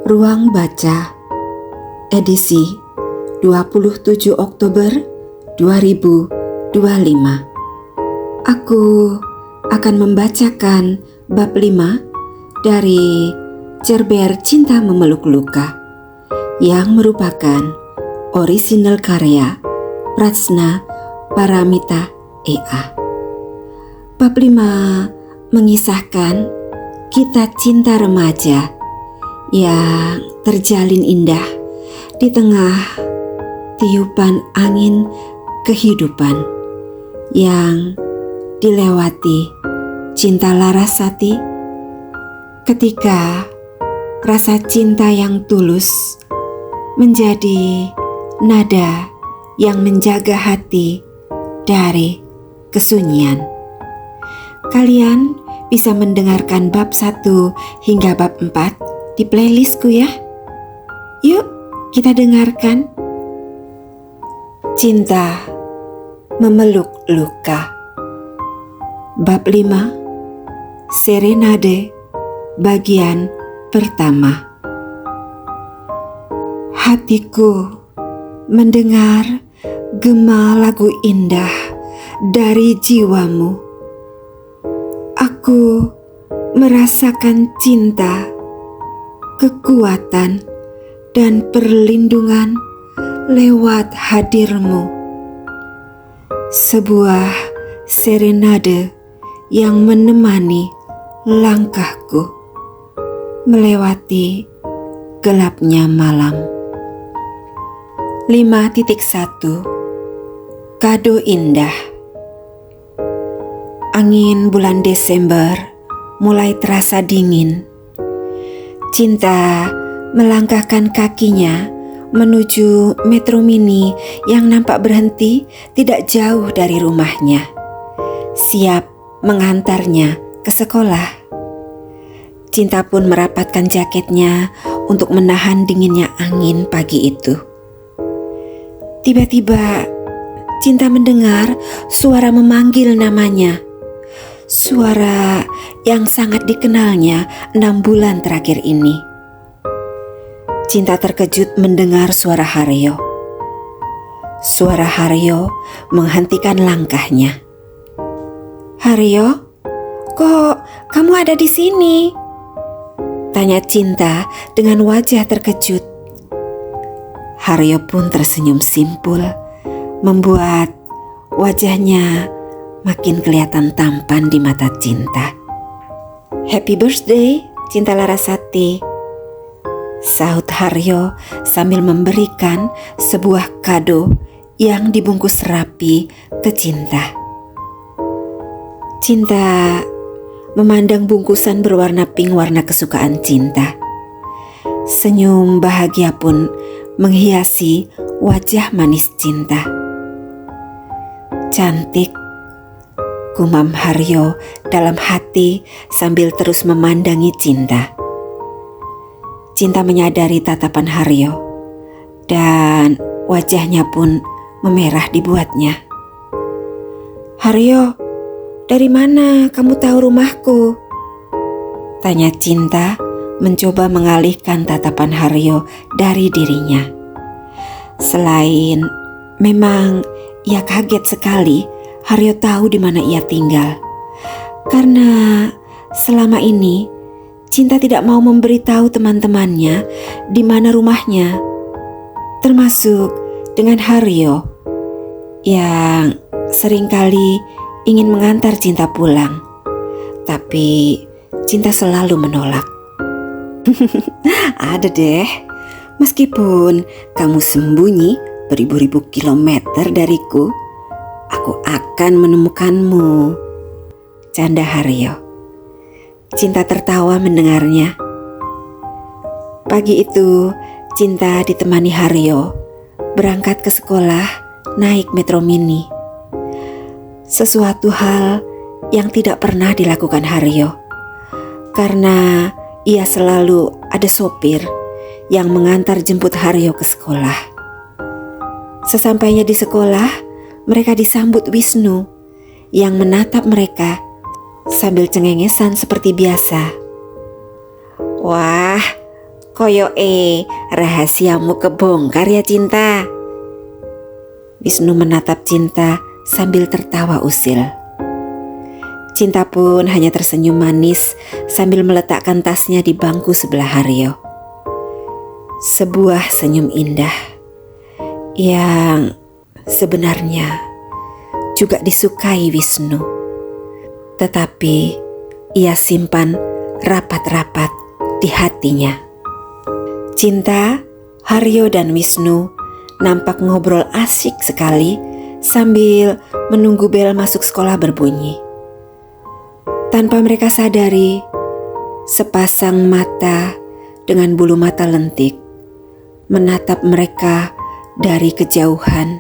Ruang Baca, edisi 27 Oktober 2025. Aku akan membacakan bab 5 dari Cerber Cinta Memeluk Luka yang merupakan orisinal karya Prajna Paramita E.A. Bab 5 mengisahkan kisah cinta remaja yang terjalin indah di tengah tiupan angin kehidupan yang dilewati cinta Larasati ketika rasa cinta yang tulus menjadi nada yang menjaga hati dari kesunyian. Kalian bisa mendengarkan bab 1 hingga bab 4 di playlistku ya. Yuk kita dengarkan. Cinta Memeluk Luka. Bab 5, Serenade bagian pertama. Hatiku mendengar gema lagu indah dari jiwamu. Aku merasakan cinta, kekuatan, dan perlindungan lewat hadirmu. Sebuah serenade yang menemani langkahku melewati gelapnya malam. 5.1 Kado indah. Angin bulan Desember mulai terasa dingin. Cinta melangkahkan kakinya menuju metro mini yang nampak berhenti tidak jauh dari rumahnya, siap mengantarnya ke sekolah. Cinta pun merapatkan jaketnya untuk menahan dinginnya angin pagi itu. Tiba-tiba Cinta mendengar suara memanggil namanya. Suara yang sangat dikenalnya 6 bulan terakhir ini. Cinta terkejut mendengar suara Haryo. Suara Haryo menghentikan langkahnya. "Haryo, kok kamu ada di sini?" tanya Cinta dengan wajah terkejut. Haryo pun tersenyum simpul, membuat wajahnya makin kelihatan tampan di mata Cinta. "Happy birthday, Cinta Larasati," sahut Haryo sambil memberikan sebuah kado yang dibungkus rapi ke Cinta. Cinta memandang bungkusan berwarna pink warna kesukaan Cinta. Senyum bahagia pun menghiasi wajah manis Cinta. "Cantik," gumam Haryo dalam hati sambil terus memandangi Cinta. Cinta menyadari tatapan Haryo dan wajahnya pun memerah dibuatnya. "Haryo, dari mana kamu tahu rumahku?" tanya Cinta mencoba mengalihkan tatapan Haryo dari dirinya. Selain memang ia kaget sekali Haryo tahu di mana ia tinggal. Karena selama ini Cinta tidak mau memberitahu teman-temannya di mana rumahnya, termasuk dengan Haryo yang seringkali ingin mengantar Cinta pulang. Tapi Cinta selalu menolak. "Ada deh, meskipun kamu sembunyi beribu-ribu kilometer dariku, aku akan menemukanmu," canda Haryo. Cinta tertawa mendengarnya. Pagi itu Cinta ditemani Haryo berangkat ke sekolah naik metro mini. Sesuatu hal yang tidak pernah dilakukan Haryo, karena ia selalu ada sopir yang mengantar jemput Haryo ke sekolah. Sesampainya di sekolah, mereka disambut Wisnu yang menatap mereka sambil cengengesan seperti biasa. "Wah, Koyoke rahasiamu kebongkar ya Cinta. Wisnu menatap Cinta sambil tertawa usil. Cinta pun hanya tersenyum manis sambil meletakkan tasnya di bangku sebelah Haryo. Sebuah senyum indah yang sebenarnya juga disukai Wisnu. Tetapi ia simpan rapat-rapat di hatinya. Cinta, Haryo dan Wisnu nampak ngobrol asik sekali sambil menunggu bel masuk sekolah berbunyi. Tanpa mereka sadari, sepasang mata dengan bulu mata lentik menatap mereka dari kejauhan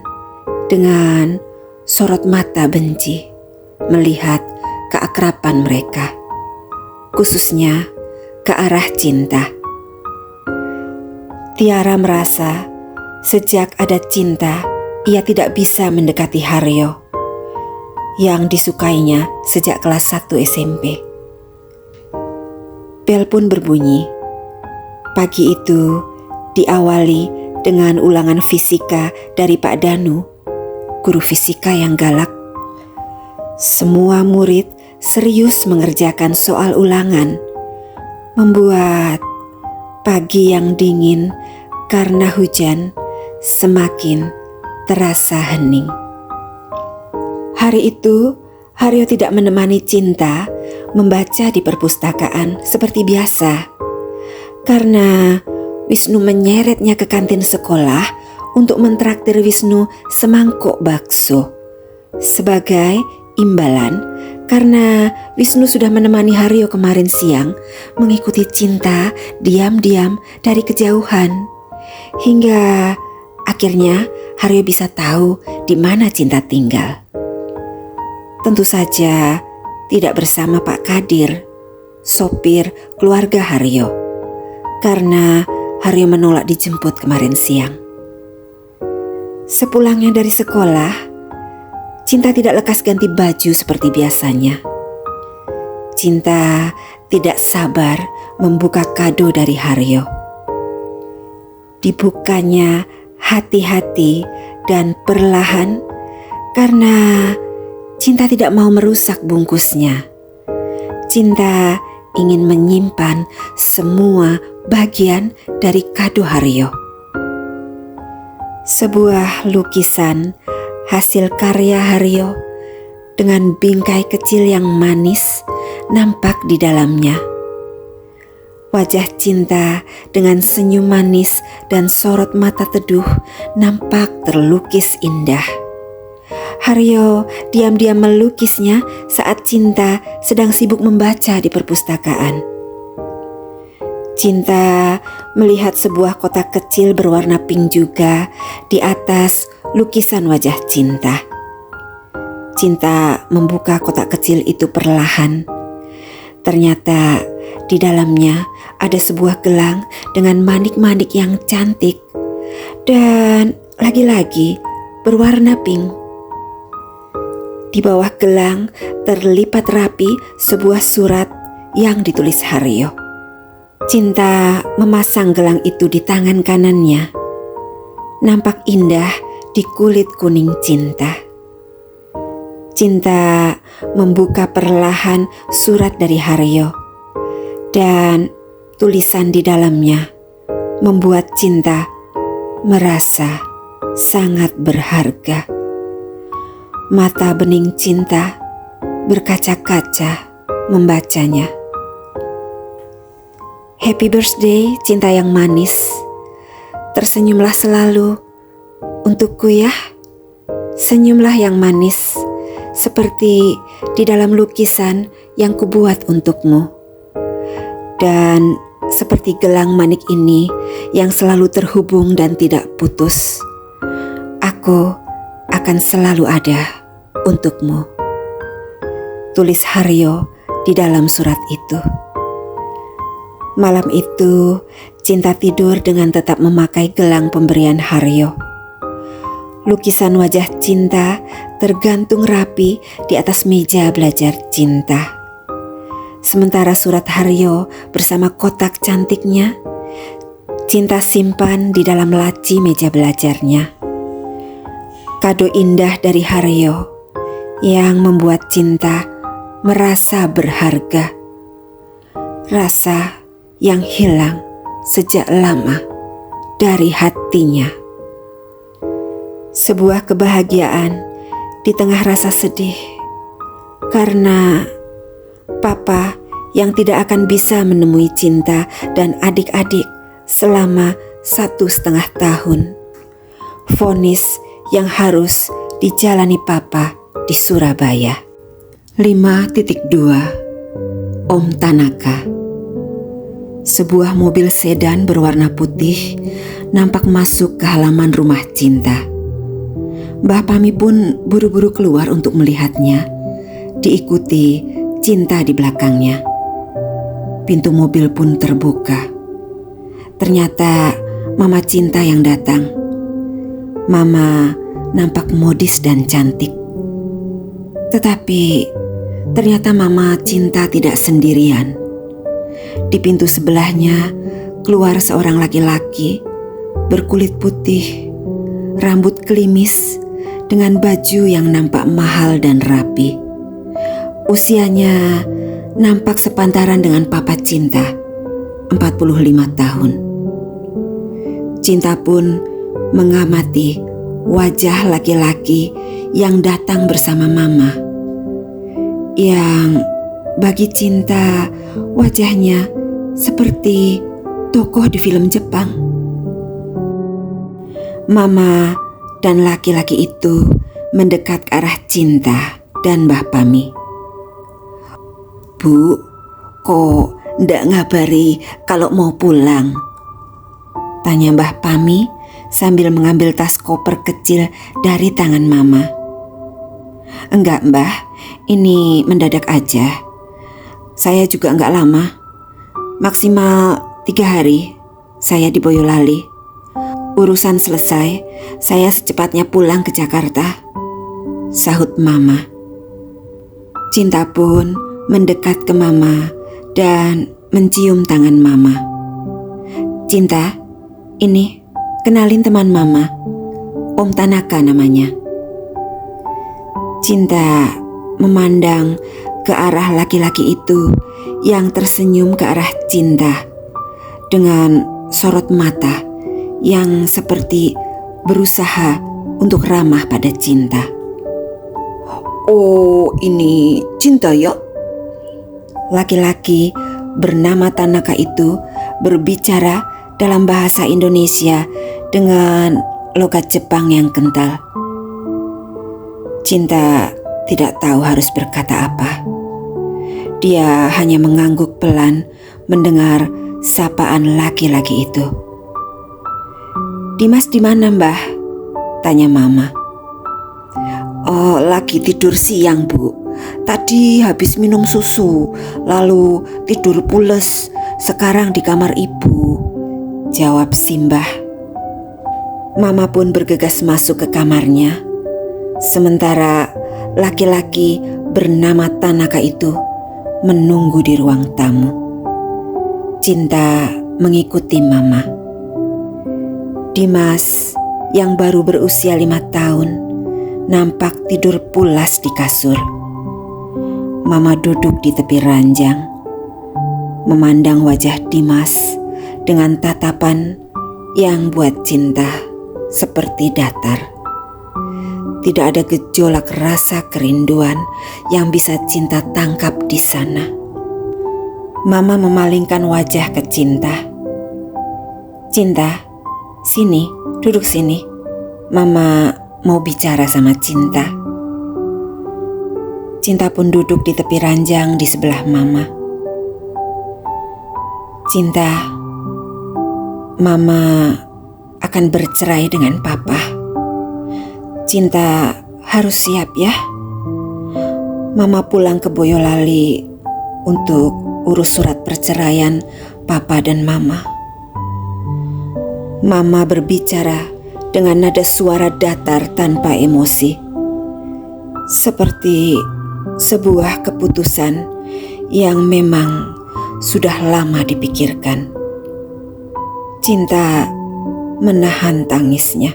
dengan sorot mata benci melihat keakraban mereka, khususnya ke arah Cinta. Tiara merasa sejak ada Cinta, ia tidak bisa mendekati Haryo yang disukainya sejak kelas 1 SMP. Bel pun berbunyi. Pagi itu diawali dengan ulangan fisika dari Pak Danu, guru fisika yang galak. Semua murid serius mengerjakan soal ulangan, membuat pagi yang dingin karena hujan semakin terasa hening. Hari itu, Haryo tidak menemani Cinta membaca di perpustakaan seperti biasa, karena Wisnu menyeretnya ke kantin sekolah untuk mentraktir Wisnu semangkok bakso. Sebagai imbalan, karena Wisnu sudah menemani Haryo kemarin siang mengikuti Cinta diam-diam dari kejauhan, hingga akhirnya Haryo bisa tahu di mana Cinta tinggal. Tentu saja tidak bersama Pak Kadir, sopir keluarga Haryo, karena Haryo menolak dijemput kemarin siang. Sepulangnya dari sekolah, Cinta tidak lekas ganti baju seperti biasanya. Cinta tidak sabar membuka kado dari Haryo. Dibukanya hati-hati dan perlahan karena Cinta tidak mau merusak bungkusnya. Cinta ingin menyimpan semua bagian dari kado Haryo. Sebuah lukisan hasil karya Haryo dengan bingkai kecil yang manis nampak di dalamnya. Wajah Cinta dengan senyum manis dan sorot mata teduh nampak terlukis indah. Haryo diam-diam melukisnya saat Cinta sedang sibuk membaca di perpustakaan. Cinta melihat sebuah kotak kecil berwarna pink juga di atas lukisan wajah Cinta. Cinta membuka kotak kecil itu perlahan. Ternyata di dalamnya ada sebuah gelang dengan manik-manik yang cantik dan lagi-lagi berwarna pink. Di bawah gelang terlipat rapi sebuah surat yang ditulis Haryo. Cinta memasang gelang itu di tangan kanannya. Nampak indah di kulit kuning Cinta. Cinta membuka perlahan surat dari Haryo, dan tulisan di dalamnya membuat Cinta merasa sangat berharga. Mata bening Cinta berkaca-kaca membacanya. Happy birthday Cinta yang manis. Tersenyumlah selalu untukku ya. Senyumlah yang manis seperti di dalam lukisan yang kubuat untukmu. Dan seperti gelang manik ini yang selalu terhubung dan tidak putus, aku akan selalu ada untukmu. Tulis Haryo di dalam surat itu. Malam itu, Cinta tidur dengan tetap memakai gelang pemberian Haryo. Lukisan wajah Cinta tergantung rapi di atas meja belajar Cinta. Sementara surat Haryo bersama kotak cantiknya Cinta simpan di dalam laci meja belajarnya. Kado indah dari Haryo yang membuat Cinta merasa berharga. Rasa yang hilang sejak lama dari hatinya. Sebuah kebahagiaan di tengah rasa sedih karena papa yang tidak akan bisa menemui Cinta dan adik-adik selama 1,5 tahun. Vonis yang harus dijalani papa di Surabaya. 5.2 Om Tanaka. Sebuah mobil sedan berwarna putih nampak masuk ke halaman rumah Cinta. Mbah Pami pun buru-buru keluar untuk melihatnya, diikuti Cinta di belakangnya. Pintu mobil pun terbuka. Ternyata Mama Cinta yang datang. Mama nampak modis dan cantik. Tetapi ternyata Mama Cinta tidak sendirian. Di pintu sebelahnya keluar seorang laki-laki berkulit putih, rambut klimis dengan baju yang nampak mahal dan rapi. Usianya nampak sepantaran dengan papa Cinta, 45 tahun. Cinta pun mengamati wajah laki-laki yang datang bersama Mama, yang bagi Cinta wajahnya seperti tokoh di film Jepang. Mama dan laki-laki itu mendekat ke arah Cinta dan Mbah Pami. "Bu, kok ndak ngabari kalau mau pulang?" tanya Mbah Pami sambil mengambil tas koper kecil dari tangan Mama. "Enggak, Mbah, ini mendadak aja. Saya juga enggak lama, maksimal 3 hari saya di Boyolali. Urusan selesai, saya secepatnya pulang ke Jakarta," sahut Mama. Cinta pun mendekat ke Mama dan mencium tangan Mama. "Cinta, ini kenalin teman Mama, Om Tanaka namanya." Cinta memandang ke arah laki-laki itu yang tersenyum ke arah Cinta dengan sorot mata yang seperti berusaha untuk ramah pada Cinta. "Oh, ini Cinta ya?" Laki-laki bernama Tanaka itu berbicara dalam bahasa Indonesia dengan logat Jepang yang kental. Cinta tidak tahu harus berkata apa. Dia hanya mengangguk pelan mendengar sapaan laki-laki itu. "Dimas di mana, Mbah?" tanya Mama. "Oh, lagi tidur siang, Bu. Tadi habis minum susu, lalu tidur pules. Sekarang di kamar Ibu," jawab Simbah. Mama pun bergegas masuk ke kamarnya. Sementara laki-laki bernama Tanaka itu menunggu di ruang tamu. Cinta mengikuti Mama. Dimas yang baru berusia 5 tahun nampak tidur pulas di kasur. Mama duduk di tepi ranjang, memandang wajah Dimas dengan tatapan yang buat Cinta seperti datar. Tidak ada gejolak rasa kerinduan yang bisa Cinta tangkap di sana. Mama memalingkan wajah ke Cinta. "Cinta, sini, duduk sini. Mama mau bicara sama Cinta." Cinta pun duduk di tepi ranjang di sebelah Mama. "Cinta, Mama akan bercerai dengan Papa. Cinta harus siap ya. Mama pulang ke Boyolali untuk urus surat perceraian Papa dan Mama." Mama berbicara dengan nada suara datar tanpa emosi, seperti sebuah keputusan yang memang sudah lama dipikirkan. Cinta menahan tangisnya.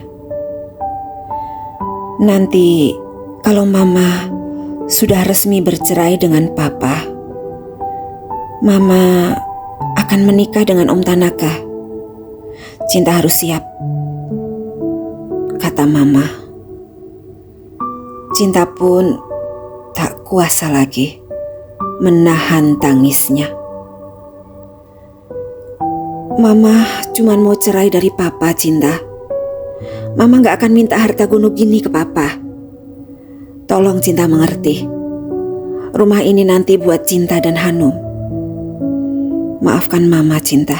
Nanti kalau Mama sudah resmi bercerai dengan Papa, Mama akan menikah dengan Om Tanaka. Cinta harus siap, kata Mama. Cinta pun tak kuasa lagi menahan tangisnya. Mama cuma mau cerai dari Papa, Cinta. Mama gak akan minta harta gunung gini ke Papa. Tolong Cinta mengerti. Rumah ini nanti buat Cinta dan Hanum. Maafkan Mama, Cinta.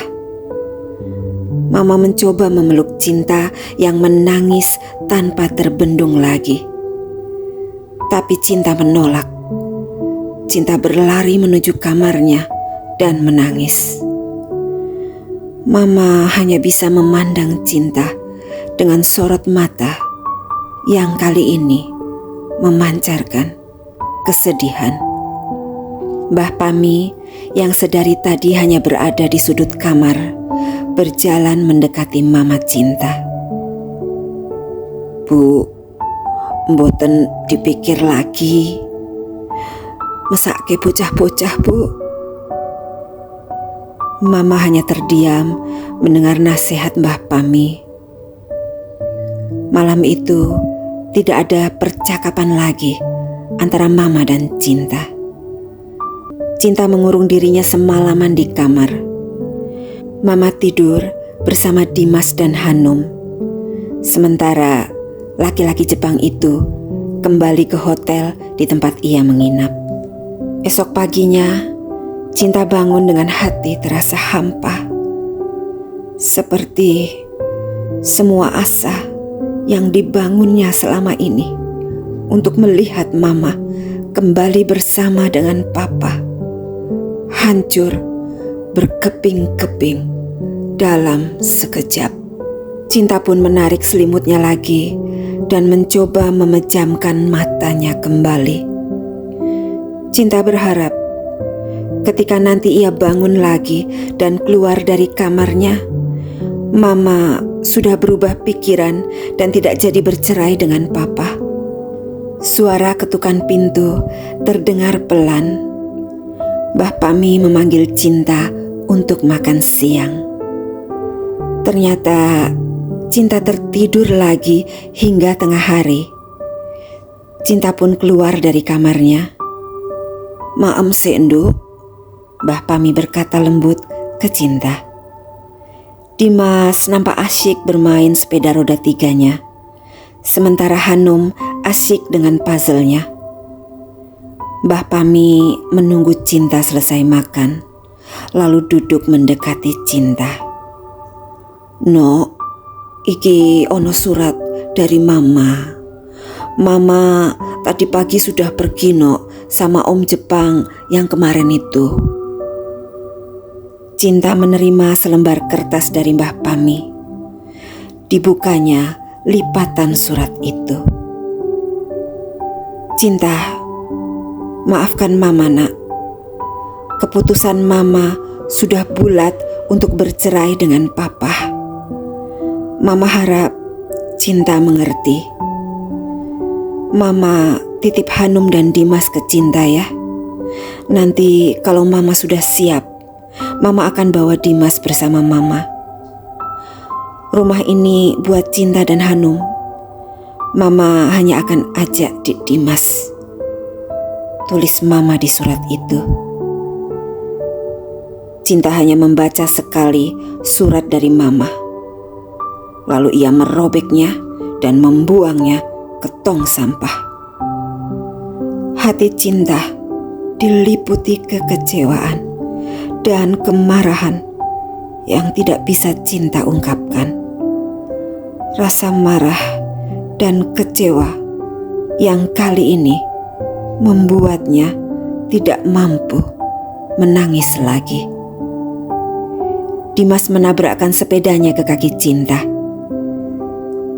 Mama mencoba memeluk Cinta yang menangis tanpa terbendung lagi. Tapi Cinta menolak. Cinta berlari menuju kamarnya dan menangis. Mama hanya bisa memandang Cinta dengan sorot mata yang kali ini memancarkan kesedihan. Mbah Pami yang sedari tadi hanya berada di sudut kamar berjalan mendekati Mama Cinta. Bu, mboten dipikir lagi. Mesake bocah-bocah, Bu. Mama hanya terdiam mendengar nasihat Mbah Pami. Malam itu tidak ada percakapan lagi antara Mama dan Cinta. Cinta mengurung dirinya semalaman di kamar. Mama tidur bersama Dimas dan Hanum. Sementara laki-laki Jepang itu kembali ke hotel di tempat ia menginap. Esok paginya, Cinta bangun dengan hati terasa hampa. Seperti semua asa yang dibangunnya selama ini untuk melihat Mama kembali bersama dengan Papa hancur berkeping-keping dalam sekejap. Cinta pun menarik selimutnya lagi dan mencoba memejamkan matanya kembali. Cinta berharap ketika nanti ia bangun lagi dan keluar dari kamarnya, Mama sudah berubah pikiran dan tidak jadi bercerai dengan Papa. Suara ketukan pintu terdengar pelan. Mbah Pami memanggil Cinta untuk makan siang. Ternyata Cinta tertidur lagi hingga tengah hari. Cinta pun keluar dari kamarnya. "Maem sendu," Mbah Pami berkata lembut ke Cinta. Dimas nampak asyik bermain sepeda roda tiganya, sementara Hanum asyik dengan puzzle-nya. Mbah Pami menunggu Cinta selesai makan, lalu duduk mendekati Cinta. "No, iki ono surat dari Mama. Mama tadi pagi sudah pergi no sama Om Jepang yang kemarin itu." Cinta menerima selembar kertas dari Mbah Pami. Dibukanya lipatan surat itu. "Cinta, maafkan Mama nak. Keputusan Mama sudah bulat untuk bercerai dengan Papa. Mama harap Cinta mengerti. Mama titip Hanum dan Dimas ke Cinta ya. Nanti kalau Mama sudah siap, Mama akan bawa Dimas bersama Mama. Rumah ini buat Cinta dan Hanum. Mama hanya akan ajak Dimas," tulis Mama di surat itu. Cinta hanya membaca sekali surat dari Mama. Lalu ia merobeknya dan membuangnya ke tong sampah. Hati Cinta diliputi kekecewaan dan kemarahan yang tidak bisa Cinta ungkapkan. Rasa marah dan kecewa yang kali ini membuatnya tidak mampu menangis lagi. Dimas menabrakkan sepedanya ke kaki Cinta.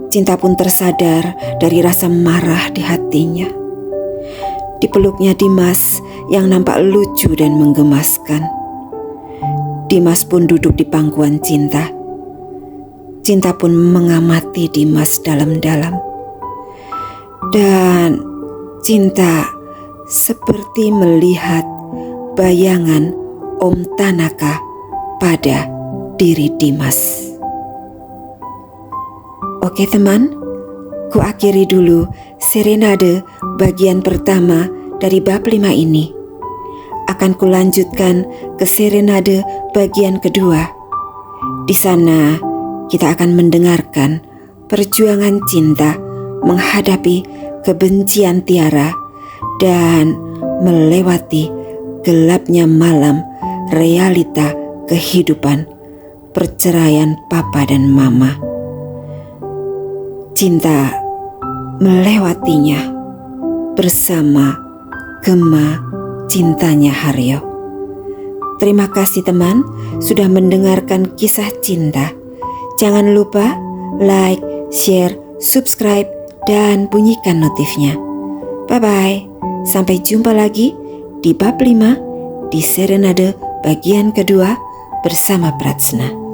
Cinta pun tersadar dari rasa marah di hatinya. Dipeluknya Dimas yang nampak lucu dan menggemaskan. Dimas pun duduk di pangkuan Cinta Cinta pun mengamati Dimas dalam-dalam. Dan Cinta seperti melihat bayangan Om Tanaka pada diri Dimas. Oke teman, ku akhiri dulu serenade bagian pertama dari bab 5 ini. Akan kulanjutkan ke serenade bagian kedua. Di sana kita akan mendengarkan perjuangan Cinta menghadapi kebencian Tiara dan melewati gelapnya malam realita kehidupan perceraian papa dan mama. Cinta melewatinya bersama Gema cintanya Haryo. Terima kasih teman sudah mendengarkan kisah Cinta. Jangan lupa like, share, subscribe, dan bunyikan notifnya. Bye-bye. Sampai jumpa lagi di bab 5 di serenade bagian kedua bersama Pratsna.